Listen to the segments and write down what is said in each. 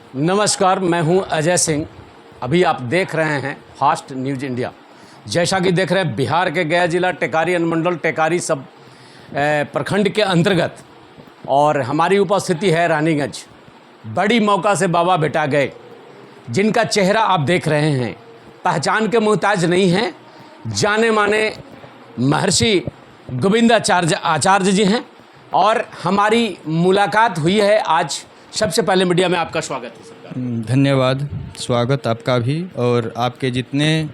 नमस्कार, मैं हूं अजय सिंह। अभी आप देख रहे हैं फास्ट न्यूज़ इंडिया। जैसा कि देख रहे हैं, बिहार के गया जिला टेकारी अनुमंडल टेकारी सब प्रखंड के अंतर्गत और हमारी उपस्थिति है रानीगंज। बड़ी मौका से बाबा भेटा गए, जिनका चेहरा आप देख रहे हैं, पहचान के मोहताज नहीं हैं। जाने माने महर्षि गोविंदाचार्य आचार्य जी हैं और हमारी मुलाकात हुई है आज। सबसे पहले मीडिया में आपका स्वागत है सरकार। धन्यवाद, स्वागत आपका भी और आपके जितने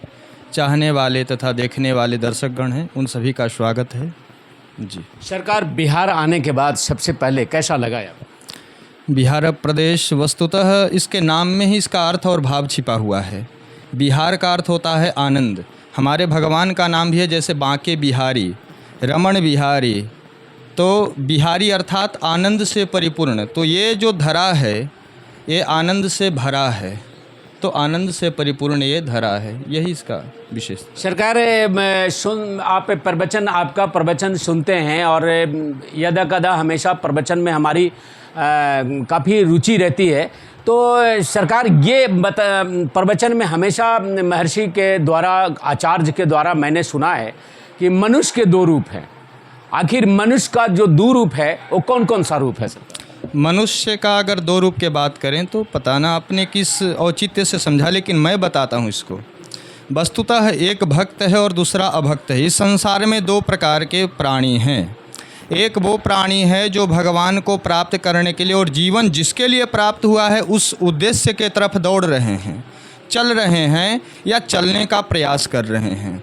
चाहने वाले तथा देखने वाले दर्शकगण हैं उन सभी का स्वागत है जी। सरकार, बिहार आने के बाद सबसे पहले कैसा लगा यार? बिहार प्रदेश वस्तुतः इसके नाम में ही इसका अर्थ और भाव छिपा हुआ है। बिहार का अर्थ होता है आनंद। हमारे भगवान का नाम भी है जैसे बांके बिहारी, रमण बिहारी, तो बिहारी अर्थात आनंद से परिपूर्ण। तो ये जो धरा है ये आनंद से भरा है, तो आनंद से परिपूर्ण ये धरा है, यही इसका विशेष। सरकार, आप आपका प्रवचन सुनते हैं और यदा कदा हमेशा प्रवचन में हमारी काफ़ी रुचि रहती है। तो सरकार, ये प्रवचन में हमेशा महर्षि के द्वारा, आचार्य के द्वारा मैंने सुना है कि मनुष्य के दो रूप हैं। आखिर मनुष्य का जो दो रूप है वो कौन कौन सा रूप है सर? मनुष्य का अगर दो रूप के बात करें तो पता ना आपने किस औचित्य से समझा, लेकिन मैं बताता हूँ इसको। वस्तुतः एक भक्त है और दूसरा अभक्त है। इस संसार में दो प्रकार के प्राणी हैं। एक वो प्राणी है जो भगवान को प्राप्त करने के लिए और जीवन जिसके लिए प्राप्त हुआ है उस उद्देश्य के तरफ दौड़ रहे हैं, चल रहे हैं या चलने का प्रयास कर रहे हैं।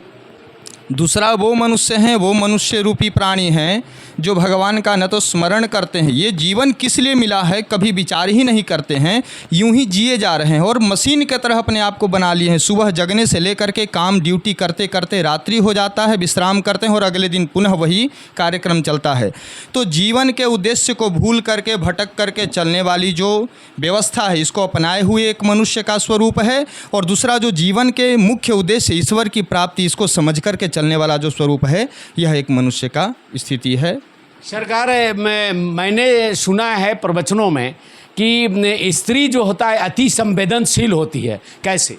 दूसरा वो मनुष्य हैं, वो मनुष्य रूपी प्राणी हैं जो भगवान का न तो स्मरण करते हैं, ये जीवन किस लिए मिला है कभी विचार ही नहीं करते हैं, यूं ही जिए जा रहे हैं और मशीन की तरह अपने आप को बना लिए हैं। सुबह जगने से लेकर के काम ड्यूटी करते करते रात्रि हो जाता है, विश्राम करते हैं और अगले दिन पुनः वही कार्यक्रम चलता है। तो जीवन के उद्देश्य को भूल करके भटक करके चलने वाली जो व्यवस्था है, इसको अपनाए हुए एक मनुष्य का स्वरूप है। और दूसरा जो जीवन के मुख्य उद्देश्य ईश्वर की प्राप्ति, इसको समझ करके चलने वाला जो स्वरूप है, यह एक मनुष्य का स्थिति है। सरकार, मैंने सुना है प्रवचनों में कि स्त्री जो होता है अति संवेदनशील होती है। कैसे?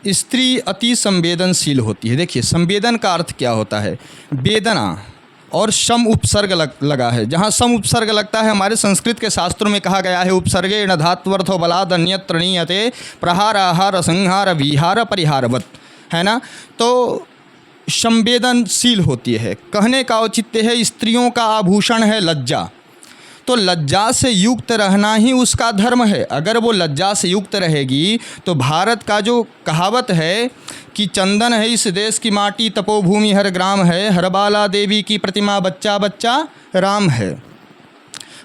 स्त्री अति संवेदनशील होती है। देखिए, संवेदन का अर्थ क्या होता है? वेदना और सम उपसर्ग लगा है। जहाँ सम उपसर्ग लगता है, हमारे संस्कृत के शास्त्रों में कहा गया है उपसर्गे न धात्वर्थो बलाद अन्यत्र नीयते प्रहार आहार संहार विहार परिहारवत, है ना। तो संवेदनशील होती है। कहने का औचित्य है स्त्रियों का आभूषण है लज्जा, तो लज्जा से युक्त रहना ही उसका धर्म है। अगर वो लज्जा से युक्त रहेगी तो भारत का जो कहावत है कि चंदन है इस देश की माटी, तपोभूमि हर ग्राम है, हरबाला देवी की प्रतिमा बच्चा बच्चा राम है।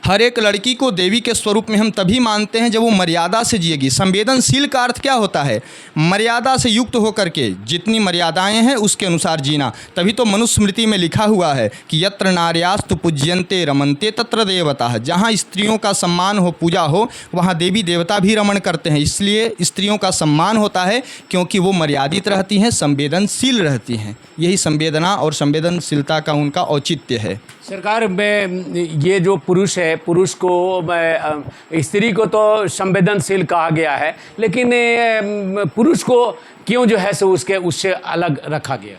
हर एक लड़की को देवी के स्वरूप में हम तभी मानते हैं जब वो मर्यादा से जिएगी। संवेदनशील का अर्थ क्या होता है? मर्यादा से युक्त होकर के, जितनी मर्यादाएं हैं उसके अनुसार जीना। तभी तो मनुस्मृति में लिखा हुआ है कि यत्र नार्यास्तु पूज्यन्ते रमन्ते तत्र देवता। जहाँ स्त्रियों का सम्मान हो, पूजा हो, वहाँ देवी देवता भी रमण करते हैं। इसलिए स्त्रियों का सम्मान होता है क्योंकि वो मर्यादित रहती हैं, संवेदनशील रहती हैं। यही संवेदना और संवेदनशीलता का उनका औचित्य है। सरकार, ये जो पुरुष है, पुरुष को, स्त्री को तो संवेदनशील कहा गया है, लेकिन पुरुष को क्यों जो है सो उससे अलग रखा गया?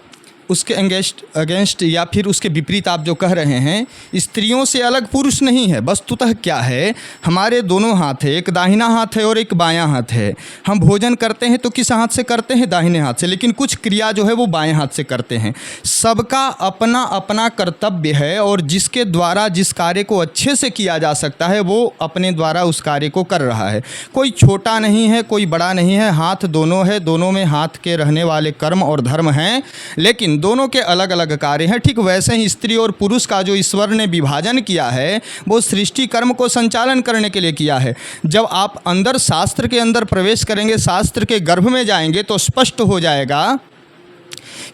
उसके अगेंस्ट या फिर उसके विपरीत आप जो कह रहे हैं, स्त्रियों से अलग पुरुष नहीं है। वस्तुतः क्या है, हमारे दोनों हाथ है, एक दाहिना हाथ है और एक बायां हाथ है। हम भोजन करते हैं तो किस हाथ से करते हैं? दाहिने हाथ से, लेकिन कुछ क्रिया जो है वो बाएं हाथ से करते हैं। सबका अपना अपना कर्तव्य है और जिसके द्वारा जिस कार्य को अच्छे से किया जा सकता है वो अपने द्वारा उस कार्य को कर रहा है। कोई छोटा नहीं है, कोई बड़ा नहीं है, हाथ दोनों है, दोनों में हाथ के रहने वाले कर्म और धर्म हैं, लेकिन दोनों के अलग अलग कार्य हैं। ठीक वैसे ही स्त्री और पुरुष का जो ईश्वर ने विभाजन किया है वो सृष्टि कर्म को संचालन करने के लिए किया है। जब आप अंदर शास्त्र के अंदर प्रवेश करेंगे, शास्त्र के गर्भ में जाएंगे तो स्पष्ट हो जाएगा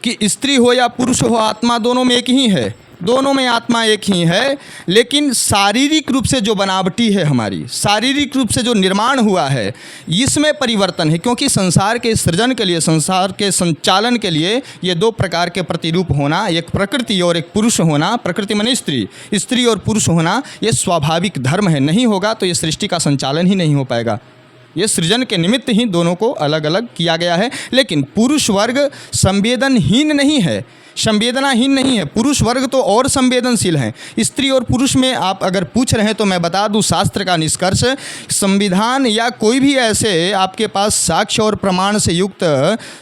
कि स्त्री हो या पुरुष हो, आत्मा दोनों में एक ही है। दोनों में आत्मा एक ही है, लेकिन शारीरिक रूप से जो बनावटी है, हमारी शारीरिक रूप से जो निर्माण हुआ है, इसमें परिवर्तन है। क्योंकि संसार के सृजन के लिए, संसार के संचालन के लिए ये दो प्रकार के प्रतिरूप होना, एक प्रकृति और एक पुरुष होना, प्रकृति माने स्त्री, स्त्री और पुरुष होना, ये स्वाभाविक धर्म है। नहीं होगा तो ये सृष्टि का संचालन ही नहीं हो पाएगा। ये सृजन के निमित्त ही दोनों को अलग अलग किया गया है। लेकिन पुरुष वर्ग संवेदनहीन नहीं है, संवेदनाहीन नहीं है। पुरुष वर्ग तो और संवेदनशील हैं। स्त्री और पुरुष में आप अगर पूछ रहे हैं तो मैं बता दूं, शास्त्र का निष्कर्ष, संविधान या कोई भी ऐसे आपके पास साक्ष्य और प्रमाण से युक्त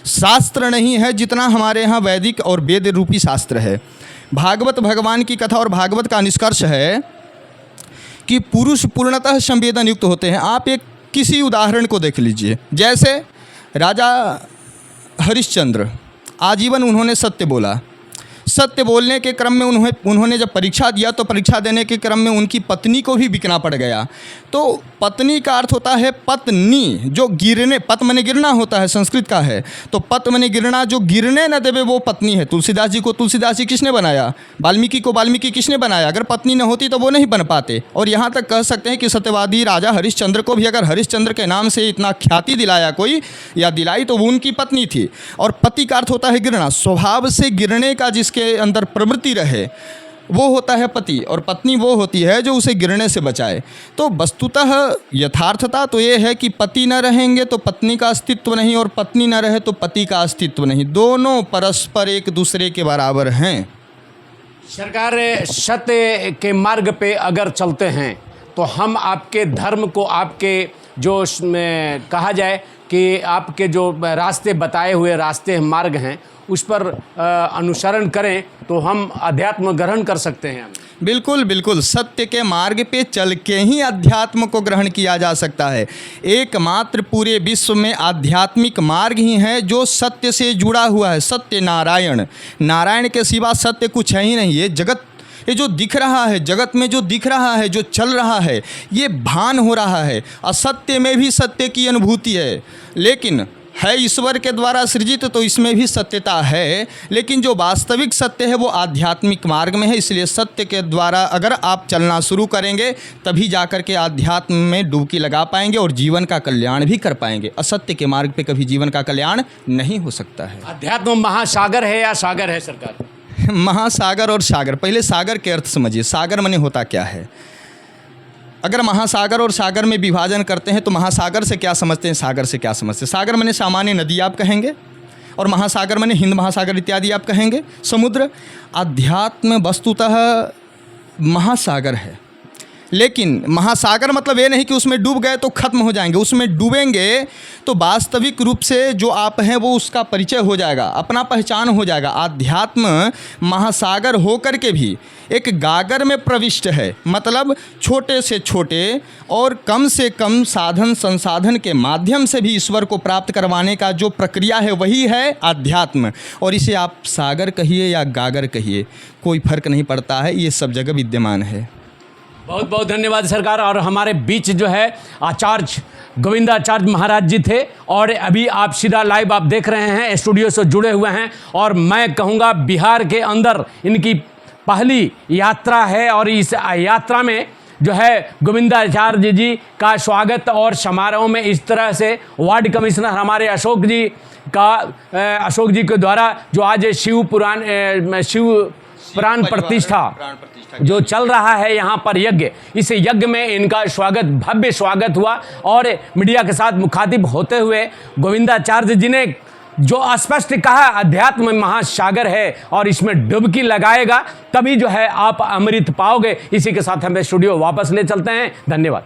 शास्त्र नहीं है जितना हमारे यहाँ वैदिक और वेद रूपी शास्त्र है। भागवत भगवान की कथा और भागवत का निष्कर्ष है कि पुरुष पूर्णतः संवेदन युक्त होते हैं। आप एक किसी उदाहरण को देख लीजिए, जैसे राजा हरिश्चंद्र, आजीवन उन्होंने सत्य बोला। सत्य बोलने के क्रम में उन्होंने जब परीक्षा दिया तो परीक्षा देने के क्रम में उनकी पत्नी को भी बिकना पड़ गया। तो पत्नी का अर्थ होता है पत्नी, जो गिरने, पत मने गिरना होता है, संस्कृत का है। तो पत मने गिरना, जो गिरने न देवे वो पत्नी है। तुलसीदास जी को तुलसीदास जी किसने बनाया? वाल्मीकि को वाल्मीकि किसने बनाया? अगर पत्नी न होती तो वो नहीं बन पाते। और यहाँ तक कह सकते हैं कि सत्यवादी राजा हरिश्चंद्र को भी अगर हरिश्चंद्र के नाम से इतना ख्याति दिलाया कोई या दिलाई तो वो उनकी पत्नी थी। और पति का अर्थ होता है गिरना, स्वभाव से गिरने का जिसके अंदर प्रवृत्ति रहे वो होता है पति, और पत्नी वो होती है जो उसे गिरने से बचाए। तो वस्तुतः यथार्थता तो ये है कि पति न रहेंगे तो पत्नी का अस्तित्व नहीं, और पत्नी न रहे तो पति का अस्तित्व नहीं। दोनों परस्पर एक दूसरे के बराबर हैं। सरकार, सत्य के मार्ग पे अगर चलते हैं तो हम आपके धर्म को, आपके जो कहा जाए कि आपके जो रास्ते बताए हुए रास्ते मार्ग हैं उस पर अनुसरण करें तो हम अध्यात्म ग्रहण कर सकते हैं। बिल्कुल बिल्कुल, सत्य के मार्ग पे चल के ही अध्यात्म को ग्रहण किया जा सकता है। एकमात्र पूरे विश्व में आध्यात्मिक मार्ग ही है जो सत्य से जुड़ा हुआ है। सत्य नारायण, नारायण के सिवा सत्य कुछ है ही नहीं। ये जगत, ये जो दिख रहा है, जगत में जो दिख रहा है, जो चल रहा है, ये भान हो रहा है। असत्य में भी सत्य की अनुभूति है, लेकिन है ईश्वर के द्वारा सृजित तो इसमें भी सत्यता है। लेकिन जो वास्तविक सत्य है वो आध्यात्मिक मार्ग में है। इसलिए सत्य के द्वारा अगर आप चलना शुरू करेंगे तभी जाकर के आध्यात्म में डुबकी लगा पाएंगे और जीवन का कल्याण भी कर पाएंगे। असत्य के मार्ग पे कभी जीवन का कल्याण नहीं हो सकता है। अध्यात्म महासागर है या सागर है सरकार? महासागर और सागर, पहले सागर के अर्थ समझिए। सागर माने होता क्या है? अगर महासागर और सागर में विभाजन करते हैं तो महासागर से क्या समझते हैं, सागर से क्या समझते हैं? सागर माने सामान्य नदी आप कहेंगे, और महासागर माने हिंद महासागर इत्यादि आप कहेंगे, समुद्र। अध्यात्म वस्तुतः महासागर है, लेकिन महासागर मतलब ये नहीं कि उसमें डूब गए तो खत्म हो जाएंगे। उसमें डूबेंगे तो वास्तविक रूप से जो आप हैं वो उसका परिचय हो जाएगा, अपना पहचान हो जाएगा। आध्यात्म महासागर होकर के भी एक गागर में प्रविष्ट है, मतलब छोटे से छोटे और कम से कम साधन संसाधन के माध्यम से भी ईश्वर को प्राप्त करवाने का जो प्रक्रिया है वही है आध्यात्म। और इसे आप सागर कहिए या गागर कहिए, कोई फर्क नहीं पड़ता है, ये सब जगह विद्यमान है। बहुत बहुत धन्यवाद सरकार। और हमारे बीच जो है आचार्य गोविंदाचार्य महाराज जी थे, और अभी आप सीधा लाइव आप देख रहे हैं, स्टूडियो से जुड़े हुए हैं। और मैं कहूँगा बिहार के अंदर इनकी पहली यात्रा है, और इस यात्रा में जो है गोविंदाचार्य जी का स्वागत और समारोह में इस तरह से वार्ड कमिश्नर हमारे अशोक जी के द्वारा जो आज शिव प्राण प्रतिष्ठा जो चल रहा है यहाँ पर यज्ञ, इस यज्ञ में इनका स्वागत, भव्य स्वागत हुआ। और मीडिया के साथ मुखातिब होते हुए गोविंदाचार्य जी ने जो स्पष्ट कहा अध्यात्म महासागर है और इसमें डुबकी लगाएगा तभी जो है आप अमृत पाओगे। इसी के साथ हमें स्टूडियो वापस ले चलते हैं। धन्यवाद।